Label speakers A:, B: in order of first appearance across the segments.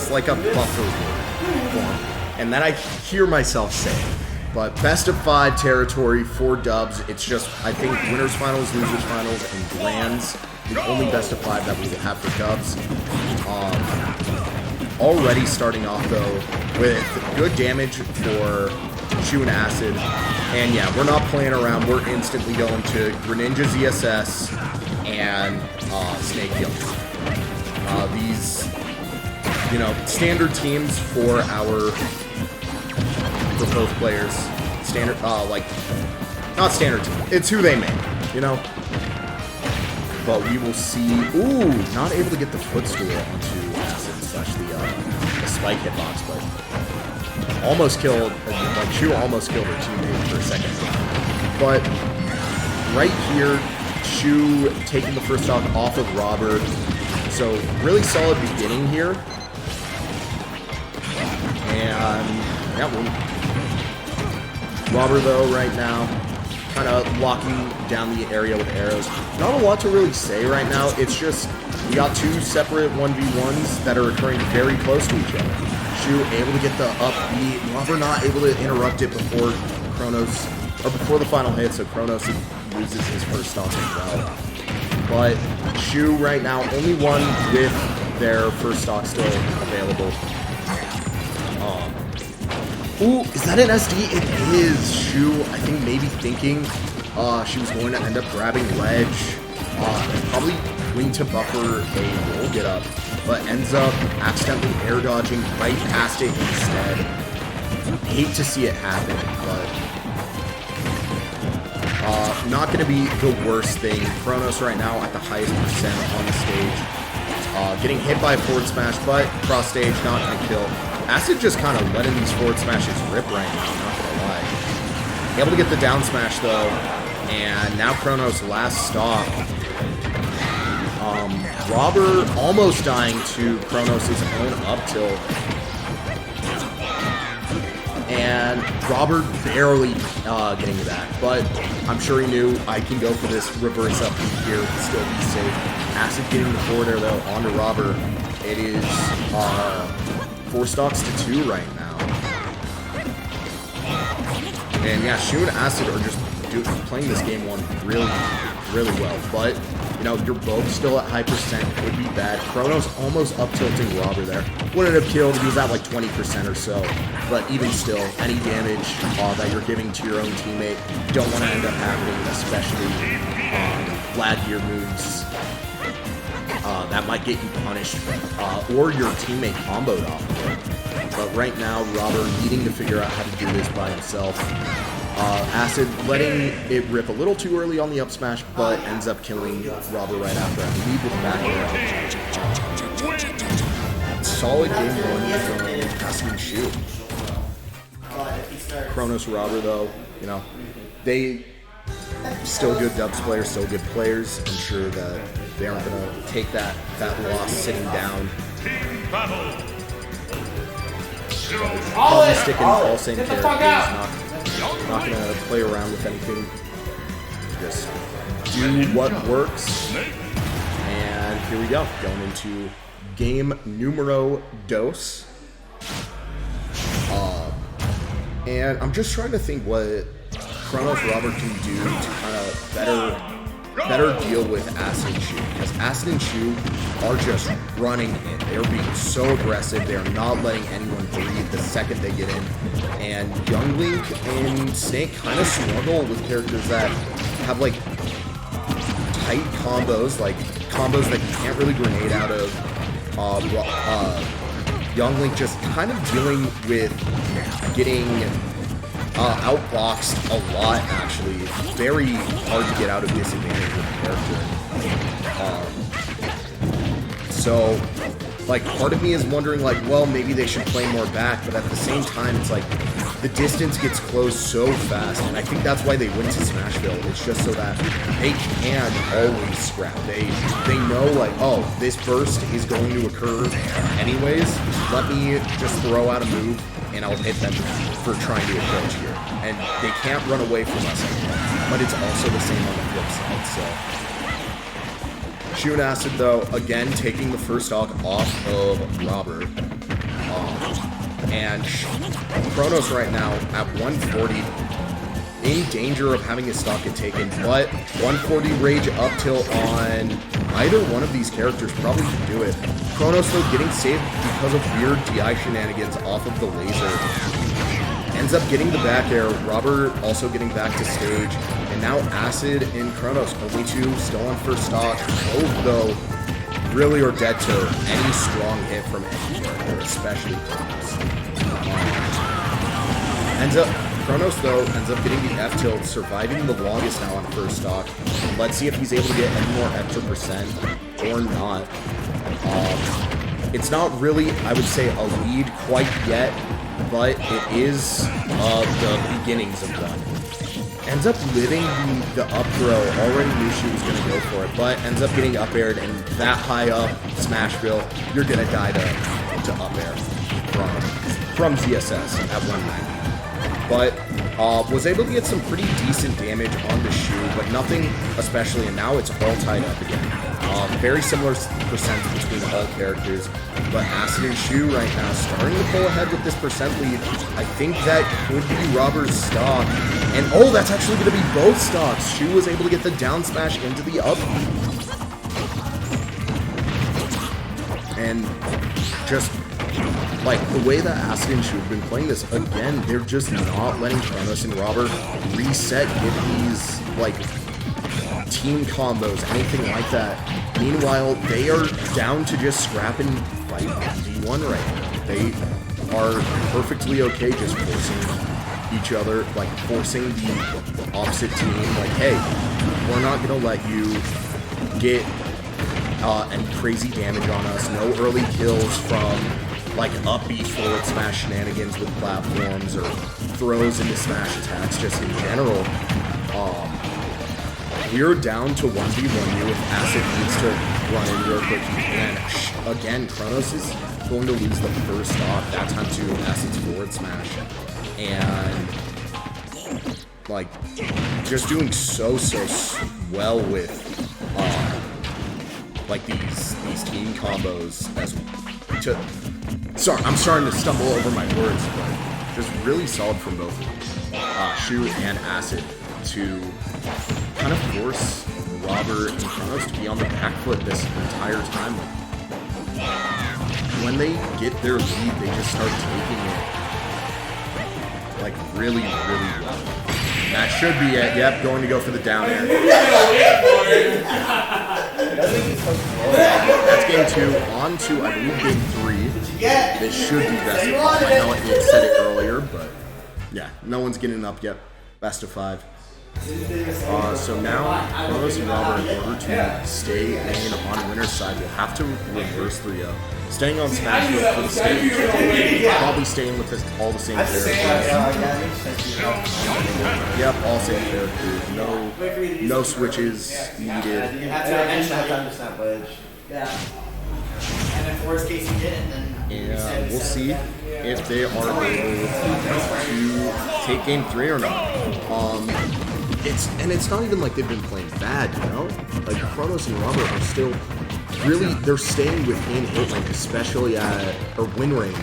A: It's like a buffer form. And then I hear myself say it. But best of 5 territory, 4 dubs. It's just, I think, winners finals, losers finals, and grands. The only best of 5 that we will have for dubs. Already starting off, though, with good damage for Shu and AciD. And yeah, we're not playing around. We're instantly going to Greninja's ESS and Snake Hill. These, you know, standard teams for both players. Standard, like, not standard team. It's who they make, you know? But we will see. Ooh, not able to get the footstool onto AciD slash the spike hitbox, but almost killed. Like, Shu almost killed her teammate for a second. But right here, Shu taking the first stock off of Robert. So really solid beginning here. And yeah, Robert though right now, kind of locking down the area with arrows. Not a lot to really say right now. It's just we got 2 separate 1v1s that are occurring very close to each other. Shu able to get the up B. Robert not able to interrupt it before Chronos, or before the final hit, so Chronos loses his first stock as well. But Shu right now, only one with their first stock still available. Ooh, is that an SD? It is. Shu, I think, maybe thinking she was going to end up grabbing ledge. Probably going to buffer a roll get up, but ends up accidentally air dodging right past it instead. Hate to see it happen, but not going to be the worst thing. Chronos right now at the highest percent on the stage. Getting hit by a forward smash, but cross stage, not going to kill. AciD just kind of letting these forward smashes rip right now, not gonna lie. Able to get the down smash though, and now Chronos' last stop. Robert almost dying to Chronos' own up tilt. And Robert barely getting back, but I'm sure he knew I can go for this reverse up here and still be safe. AciD getting the forward air though onto Robert. It is 4 stocks to 2 right now. And yeah, Shu and AciD are just playing this game one really, really well. But, you know, you're both still at high percent. Could be bad. Chronos almost up tilting Robert there. Wouldn't have killed. He was at like 20% or so. But even still, any damage that you're giving to your own teammate, you don't want to end up happening, especially flag gear moves. That might get you punished, or your teammate comboed off of it. But right now, Robert needing to figure out how to do this by himself. AciD letting it rip a little too early on the up smash, but ends up killing Robert right after. I believe with back air. Solid game one from AciD and Shu. Chronos Robert though, you know, they still good dubs players, still good players. I'm sure that they aren't going to take that loss sitting down. Probably sticking all same characters, not going to play around with anything. Just do what works. And here we go, going into game numero dos. And I'm just trying to think what Chronos Robert can do to kind of better deal with AciD and Shu, because AciD and Shu are just running in. They're being so aggressive. They're not letting anyone breathe the second they get in. And Young Link and Snake kind of struggle with characters that have like tight combos, like combos that you can't really grenade out of. Young Link just kind of dealing with getting outboxed a lot, actually. It's very hard to get out of disadvantage with the character. So, like, part of me is wondering, like, well, maybe they should play more back, but at the same time, it's like, the distance gets closed so fast, and I think that's why they went to Smashville. It's just so that they can always scrap. They know, like, oh, this burst is going to occur anyways. Let me just throw out a move, and I'll hit them for trying to approach here. And they can't run away from us anymore. But it's also the same on the flip side, so. Shu and AciD, though, again, taking the first stock off of Robert. And Chronos right now at 140, in danger of having his stock get taken, but 140 rage up till on either one of these characters probably should do it. Chronos though getting saved because of weird DI shenanigans off of the laser. Ends up getting the back air, Robert also getting back to stage, and now AciD and Chronos, only two still on first stock, both though really are dead to any strong hit from any character, especially Chronos. Chronos though ends up getting the F tilt, surviving the longest now on first stock. Let's see if he's able to get any more extra percent or not. It's not really, I would say, a lead quite yet, but it is the beginnings of one. Ends up living the up throw, already knew she was going to go for it, but ends up getting up aired, and that high up Smashville, you're going to die to up air from ZSS at 190. But was able to get some pretty decent damage on the shoe, but nothing especially, and now it's all tied up again. Very similar percent between all characters, but AciD and Shu right now starting to pull ahead with this percent lead. I think that could be Robert's stock, and oh, that's actually going to be both stocks. Shu was able to get the down smash into the up, and just like the way that AciD and Shu have been playing this, again, they're just not letting Chronos and Robert reset, get these like team combos, anything like that. Meanwhile, they are down to just scrap and fight D1 right now. They are perfectly okay just forcing each other, like forcing the opposite team, like, hey, we're not gonna let you get any crazy damage on us. No early kills from like up-B forward smash shenanigans with platforms or throws into smash attacks just in general. We're down to 1v1 if AciD needs to run in real quick. And again, Chronos is going to lose the first stock, that time to AciD's forward smash. And like just doing so well with like these team combos as to sorry, I'm starting to stumble over my words, but just really solid from both Shu and AciD to kind of force Robert and Chronos to be on the back foot this entire time. When they get their lead, they just start taking it like really well. That should be it. Yep, going to go for the down air. That's game 2. On to, I believe, game 3. This should be best of 5. I know I said it earlier, but yeah, no one's getting up yet. Best of 5. So now, Chronos and Robert, in order to stay in on winner's side, will have to reverse 3-0. Staying on Smashville for the stage, probably staying with all the same characters. Yep, all same characters. No switches needed.
B: You have to understand ledge. Yeah. And if worst case you didn't, then
A: and we'll see if they are able to take game 3 or not. It's not even like they've been playing bad, you know? Like Chronos and Robert are still really, they're staying within hit range, especially or win range,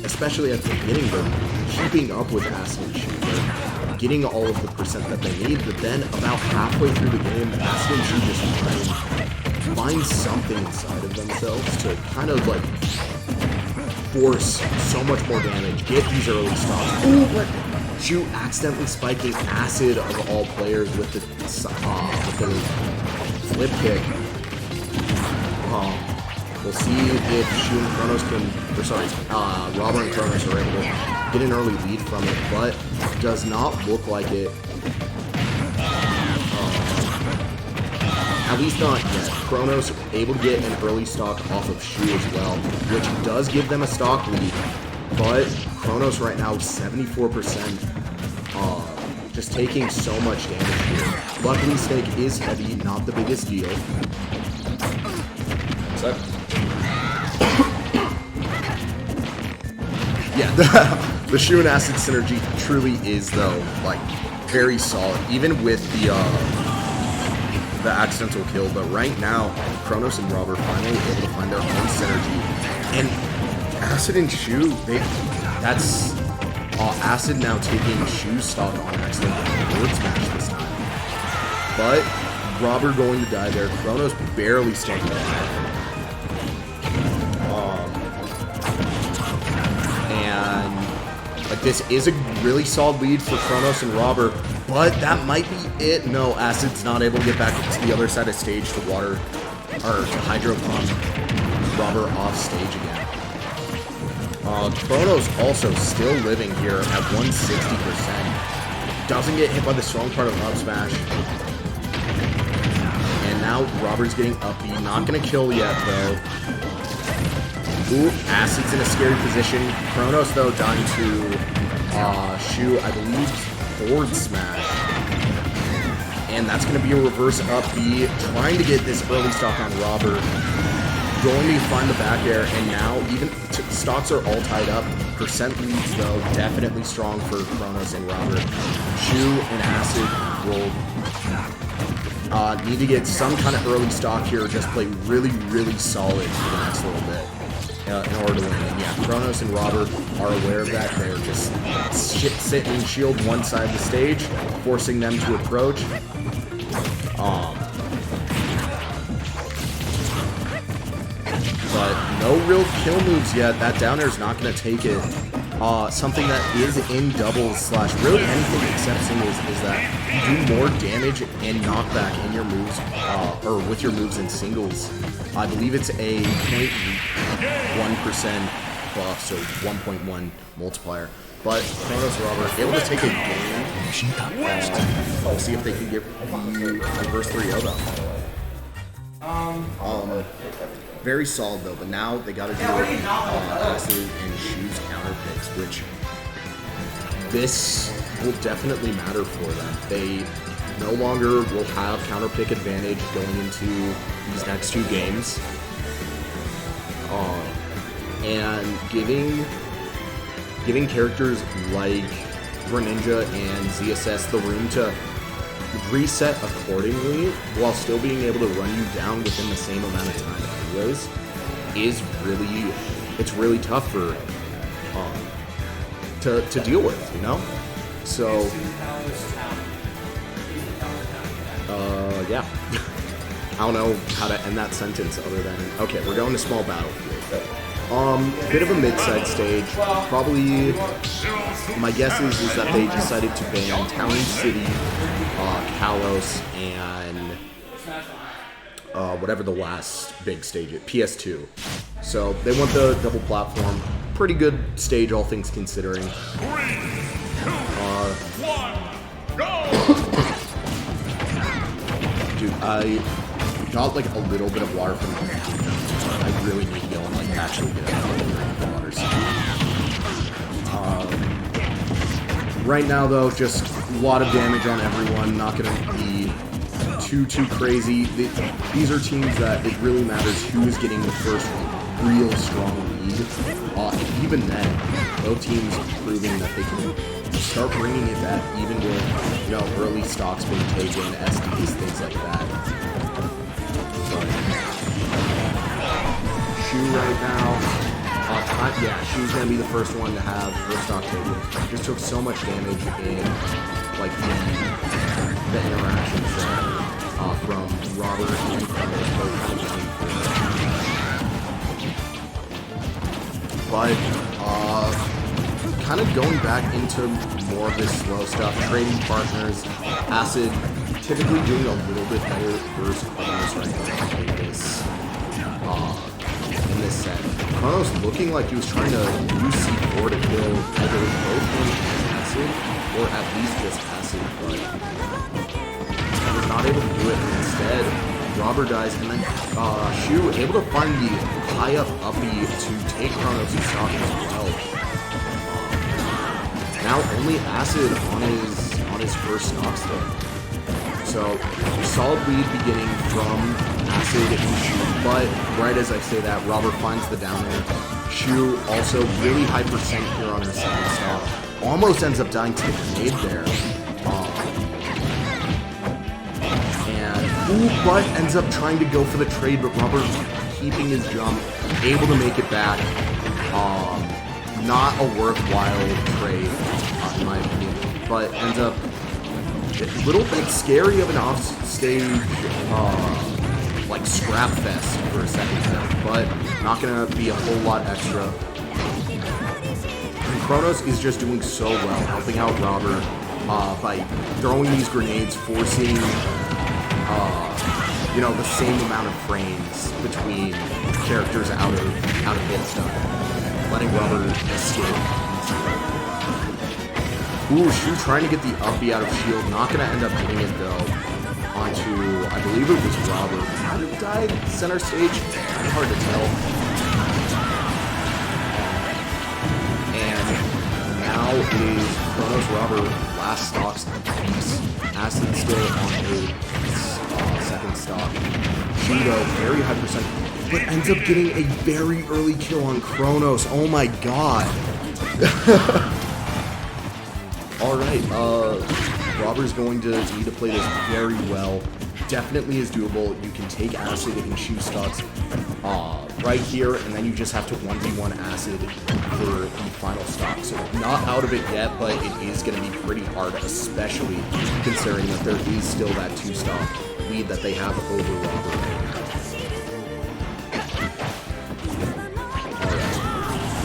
A: especially at the beginning. They're keeping up with AciD and Shu. They're getting all of the percent that they need, but then about halfway through the game, AciD and Shu just try and find something inside of themselves to kind of like force so much more damage, get these early stops. Ooh, but Shu accidentally spiking AciD of all players with the flip kick. We'll see if Shu and Chronos Robert and Chronos are able to get an early lead from it, but does not look like it. At least not yet. Chronos able to get an early stock off of Shu as well, which does give them a stock lead. But Chronos right now 74%, just taking so much damage here. Luckily, Snake is heavy, not the biggest deal. What's that? Yeah, the Shu and AciD synergy truly is though like very solid, even with the accidental kill. But right now, Chronos and Robert finally able to find their own synergy, and AciD and Shu, That's AciD now taking Shu's stock on accident. Forward smash this time. But Robber going to die there. Chronos barely staying alive. And like this is a really solid lead for Chronos and Robber, but that might be it. No, AciD's not able to get back to the other side of stage to water or to hydro pump Robber off stage again. Chronos also still living here at 160%. Doesn't get hit by the strong part of up smash. And now Robber's getting up B. Not gonna kill yet though. Ooh, AciD's in a scary position. Chronos though dying to Shu, I believe, forward smash. And that's gonna be a reverse up B. Trying to get this early stock on Robber. Going to find the back air, and now even stocks are all tied up. Percent leads though definitely strong for Chronos and Robber. Shu and AciD will need to get some kind of early stock here, or just play really, really solid for the next little bit in order to win. And yeah, Chronos and Robber are aware of that. They're just sitting in shield one side of the stage, forcing them to approach. But no real kill moves yet. That down air is not going to take it. Something that is in doubles slash really anything except singles is that you do more damage and knockback in your moves, or with your moves in singles. I believe it's a 0.1% buff, so 1.1 multiplier. But Chronos and Robber able to take a game. We'll see if they can get the reverse 3-0 though. Very solid though, but now they got to do AciD and Shu's counter picks, which this will definitely matter for them. They no longer will have counter pick advantage going into these next two games, and giving characters like Greninja and ZSS the room to reset accordingly while still being able to run you down within the same amount of time anyways is really tough for to deal with, you know? So yeah. I don't know how to end that sentence other than okay, we're going to small battlefield. Bit of a mid-side stage. Probably my guess is that they decided to ban Town City, Kalos, and whatever the last big stage is, PS2. So they want the double platform. Pretty good stage, all things considering. Dude, I got like a little bit of water from the I really need to go and like actually get out of the water. Right now though, just a lot of damage on everyone. Not gonna be too crazy. These are teams that it really matters who is getting the first real strong lead. And even then, both teams proving that they can start bringing it back, even with early stocks being taken, SDs, things like that. Shu right now. Yeah, Shu's gonna be the first one to have first stock taken. Just took so much damage in like the interactions there from Robert and Chronos both kind of going for it. But kind of going back into more of this slow stuff, trading partners, AciD typically doing a little bit better versus Chronos right now in this set. Chronos looking like he was trying to use C4 to kill either both him and AciD, or at least just AciD, but he was not able to do it. Instead, Robber dies, and then Shu able to find the high up uppie to take Chronos' stock as well. Now only AciD on his first stocks though. So solid lead beginning from AciD and Shu, but right as I say that, Robber finds the down air. Shu also really high percent here on her second stock. Almost ends up dying to the grenade there. But ends up trying to go for the trade, but Robber keeping his jump, able to make it back. not a worthwhile trade, in my opinion, but ends up a little bit scary of an off-stage, like scrap fest for a second there, but not gonna be a whole lot extra. And Chronos is just doing so well, helping out Robert by throwing these grenades, forcing, you know, the same amount of frames between characters out of hit stuff, letting Robert escape. Ooh, Shu trying to get the up B out of shield, not gonna end up hitting it though. Onto, I believe it was Robert. Might have died center stage. Kind of hard to tell. And now is Chronos Robert last stocks piece. AciD still on his second stock. Shudo, very high percent, but ends up getting a very early kill on Chronos. Oh my god. Alright, Robert's going to need to play this very well. Definitely is doable. You can take AciD and Shu stocks right here, and then you just have to 1v1 AciD for the final stock. So not out of it yet, but it is going to be pretty hard, especially considering that there is still that 2-stock lead that they have over Robert right now.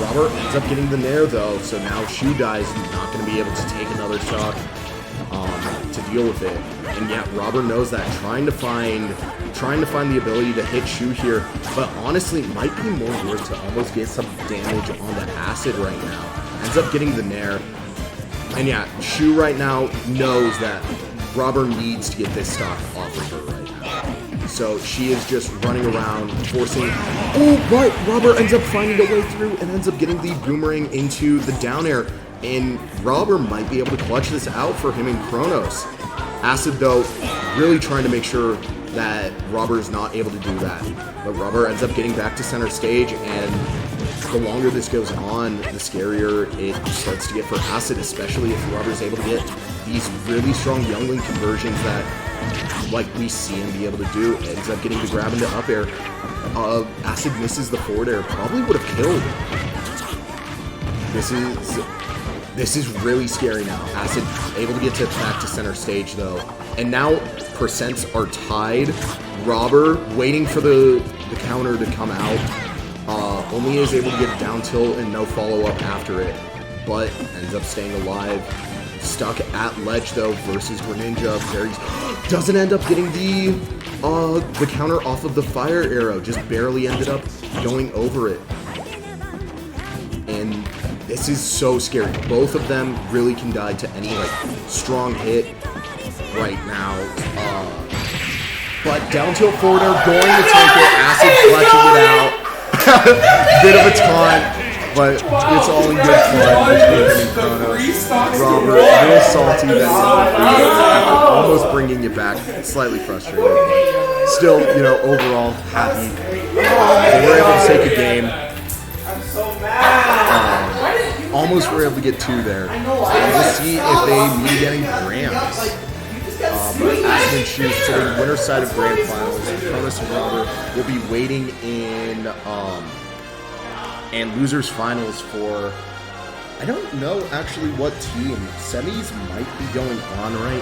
A: Robert ends up getting the nair though, so now Shu dies, he's not going to be able to take another stock to deal with it. And yet Robert knows that, trying to find the ability to hit Shu here, but honestly it might be more worth to almost get some damage on the AciD right now. Ends up getting the nair. And yeah, Shu right now knows that Robert needs to get this stock off of her right now. So she is just running around, forcing... Oh, but Robert ends up finding a way through and ends up getting the boomerang into the down air. And Robert might be able to clutch this out for him and Chronos. AciD, though, really trying to make sure that Robert is not able to do that. But Robert ends up getting back to center stage, and the longer this goes on, the scarier it starts to get for AciD, especially if Robert is able to get these really strong youngling conversions that, like we see him be able to do. Ends up getting the grab into up air. AciD misses the forward air, probably would have killed. This is really scary now. AciD able to get back to center stage though. And now percents are tied. Robert waiting for the counter to come out. Only is able to get down tilt and no follow-up after it. But ends up staying alive. Stuck at ledge though versus Greninja. Doesn't end up getting the counter off of the fire arrow. Just barely ended up going over it. And this is so scary. Both of them really can die to any like strong hit right now. But down tilt forward air, going to take it. AciD clutching it out. Bit of a taunt, but it's all in good fun between him and Chronos. Robert, a little salty that almost bringing it back. Slightly frustrated, but still, you know, overall happy. They were able to take a game. Almost were able to get 2 there. We'll see if they meet getting grams. But AciD and Shu sitting winner's side of grand finals. Chronos and Robert will be waiting in and losers finals for, I don't know actually what team. Semis might be going on right